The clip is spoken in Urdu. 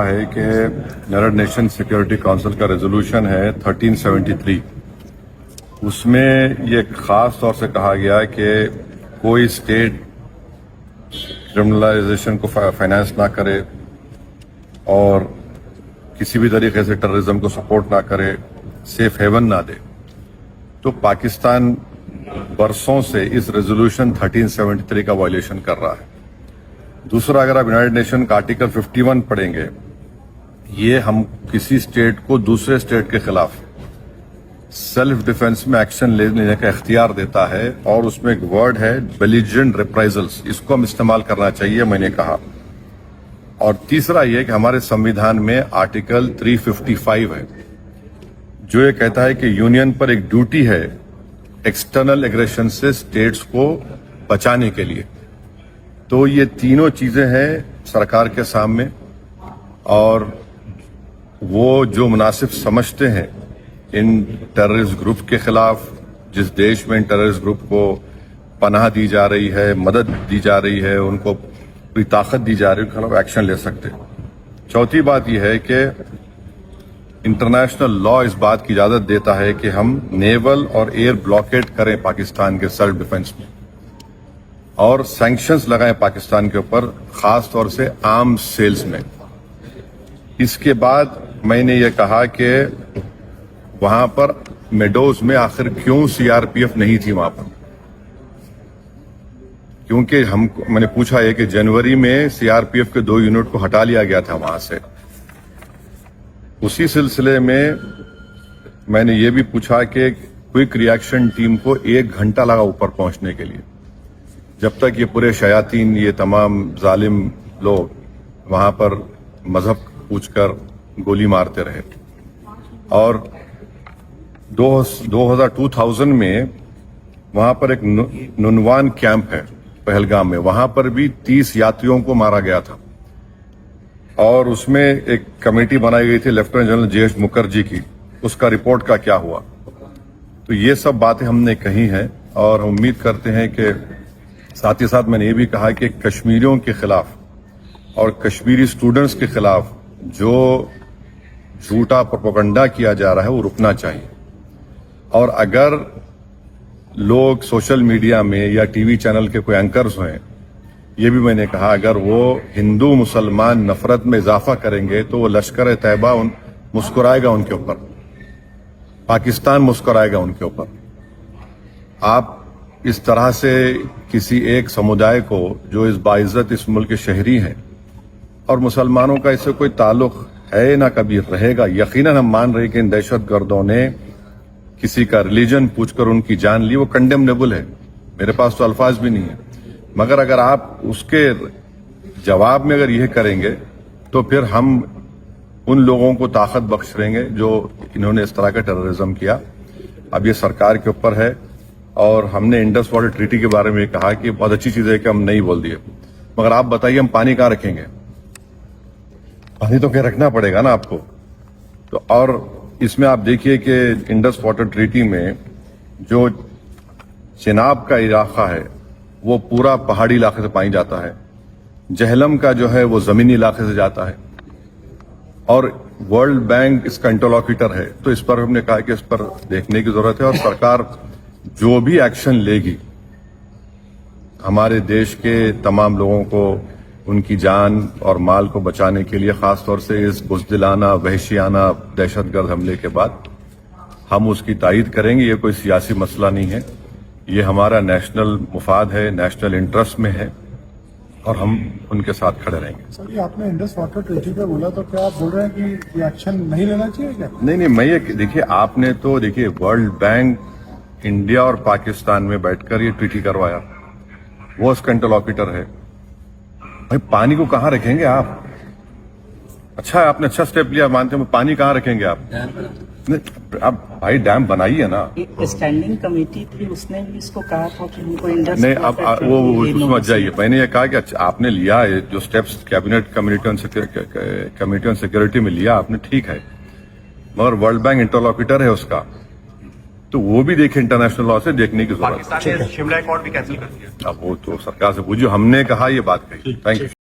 رہا ہے کہ یونائیٹڈ نیشن سیکورٹی کونسل کا ریزولوشن ہے 1373. اس میں یہ خاص طور سے کہا گیا کہ کوئی اسٹیٹ کرمنلائزیشن کو فائنانس نہ کرے اور کسی بھی طریقے سے ٹیررزم کو سپورٹ نہ کرے، سیف ہیون نہ دے. تو پاکستان برسوں سے اس ریزولوشن 1373 کا وائلیشن کر رہا ہے. دوسرا، اگر آپ یونائیٹڈ نیشن کا آرٹیکل 51 پڑھیں گے، یہ ہم کسی اسٹیٹ کو دوسرے اسٹیٹ کے خلاف سیلف ڈیفنس میں ایکشن لینے کا اختیار دیتا ہے، اور اس میں ایک ورڈ ہے بیلیجرنٹ ریپرائزلز، اس کو ہم استعمال کرنا چاہیے، میں نے کہا. اور تیسرا یہ کہ ہمارے سمویدھان میں آرٹیکل 355 ہے جو یہ کہتا ہے کہ یونین پر ایک ڈیوٹی ہے ایکسٹرنل ایگریشن سے اسٹیٹس کو بچانے کے لیے. تو یہ تینوں چیزیں ہیں سرکار کے سامنے، اور وہ جو مناسب سمجھتے ہیں ان ٹیررسٹ گروپ کے خلاف، جس دیش میں ان ٹیررسٹ گروپ کو پناہ دی جا رہی ہے، مدد دی جا رہی ہے، ان کو کوئی طاقت دی جا رہی ہے، ان کے خلاف ایکشن لے سکتے. چوتھی بات یہ ہے کہ انٹرنیشنل لا اس بات کی اجازت دیتا ہے کہ ہم نیول اور ایئر بلاکیٹ کریں پاکستان کے سیلف ڈیفنس میں، اور سینکشنز لگائیں پاکستان کے اوپر، خاص طور سے آرمز سیلز میں. اس کے بعد میں نے یہ کہا کہ وہاں پر میڈوز میں آخر کیوں سی آر پی ایف نہیں تھی وہاں پر، کیونکہ میں نے پوچھا ہے کہ جنوری میں سی آر پی ایف کے 2 یونٹ کو ہٹا لیا گیا تھا وہاں سے. اسی سلسلے میں میں نے یہ بھی پوچھا کہ کوئک ری ایکشن ٹیم کو 1 گھنٹہ لگا اوپر پہنچنے کے لیے، جب تک یہ پورے شیاطین، یہ تمام ظالم لوگ وہاں پر مذہب پوچھ کر گولی مارتے رہے. اور 2000 میں وہاں پر ایک ننوان کیمپ ہے پہلگام میں، وہاں پر بھی 30 یاتریوں کو مارا گیا تھا، اور اس میں ایک کمیٹی بنائی گئی تھی lieutenant general J H Mukherjee کی. اس کا رپورٹ کا کیا ہوا؟ تو یہ سب باتیں ہم نے کہی ہیں، اور ہم امید کرتے ہیں کہ ساتھ ہی ساتھ میں نے یہ بھی کہا کہ کشمیریوں کے خلاف اور کشمیری اسٹوڈنٹس کے خلاف جو جھوٹا پروپیگنڈا کیا جا رہا ہے وہ رکنا چاہیے. اور اگر لوگ سوشل میڈیا میں یا ٹی وی چینل کے کوئی اینکرز ہیں، یہ بھی میں نے کہا اگر وہ ہندو مسلمان نفرت میں اضافہ کریں گے تو وہ لشکر طیبہ مسکرائے گا ان کے اوپر، پاکستان مسکرائے گا ان کے اوپر. آپ اس طرح سے کسی ایک سمودائے کو جو اس باعزت اس ملک کے شہری ہیں، اور مسلمانوں کا اس سے کوئی تعلق ہے نہ کبھی رہے گا، یقیناً ہم مان رہے کہ ان دہشت گردوں نے کسی کا ریلیجن پوچھ کر ان کی جان لی، وہ کنڈیمنیبل ہے، میرے پاس تو الفاظ بھی نہیں ہیں. مگر اگر آپ اس کے جواب میں اگر یہ کریں گے تو پھر ہم ان لوگوں کو طاقت بخش رہیں گے جو انہوں نے اس طرح کا ٹیررزم کیا. اب یہ سرکار کے اوپر ہے، اور ہم نے انڈس واٹر ٹریٹی کے بارے میں کہا کہ بہت اچھی چیز ہے کہ ہم نہیں بول دیے، مگر آپ بتائیے ہم پانی کہاں رکھیں گے؟ پانی تو کہیں رکھنا پڑے گا نا آپ کو. تو اور اس میں آپ دیکھیے کہ انڈس واٹر ٹریٹی میں جو چناب کا علاقہ ہے وہ پورا پہاڑی علاقے سے پانی جاتا ہے، جہلم کا جو ہے وہ زمینی علاقے سے جاتا ہے، اور ورلڈ بینک اس کا انٹرلوکیٹر ہے. تو اس پر ہم نے کہا کہ اس پر دیکھنے کی ضرورت ہے، اور سرکار جو بھی ایکشن لے گی ہمارے دیش کے تمام لوگوں کو ان کی جان اور مال کو بچانے کے لیے، خاص طور سے اس بزدلانہ وحشیانہ دہشت گرد حملے کے بعد، ہم اس کی تائید کریں گے. یہ کوئی سیاسی مسئلہ نہیں ہے، یہ ہمارا نیشنل مفاد ہے، نیشنل انٹرسٹ میں ہے، اور ہم ان کے ساتھ کھڑے رہیں گے. سر، یہ آپ نے انڈس واٹر ٹریٹی پہ بولا، تو کیا آپ بول رہے ہیں کہ یہ ایکشن نہیں لینا چاہیے کیا؟ نہیں، میں یہ دیکھیے، آپ نے تو دیکھیے ورلڈ بینک انڈیا اور پاکستان میں بیٹھ کر یہ ٹریٹی کروایا، وہ اس کا انٹرلوکیٹر ہے. بھائی پانی کو کہاں رکھیں گے آپ؟ اچھا ہے آپ نے اچھا سٹیپ لیا، مانتے ہیں، پانی کہاں رکھیں گے آپ؟ اب بھائی ڈیم بنائیے نا. اسٹینڈنگ کمیٹی تھی، اس نے بھی اس کو کہا تھا کہ ان کو انڈس نہیں، اب وہ سمجھ جائیے. میں نے یہ کہا کہ آپ نے لیا ہے جو steps cabinet committee on security میں لیا آپ نے، ٹھیک ہے، مگر ورلڈ بینک انٹرلوکیٹر ہے اس کا، تو وہ بھی دیکھیں، انٹرنیشنل لا سے دیکھنے کی ضرورت ہے. پاکستان نے شملہ ایکارڈ بھی کینسل کر دیا. اب وہ تو سرکار سے پوچھو، ہم نے کہا یہ بات کہی. Thank you.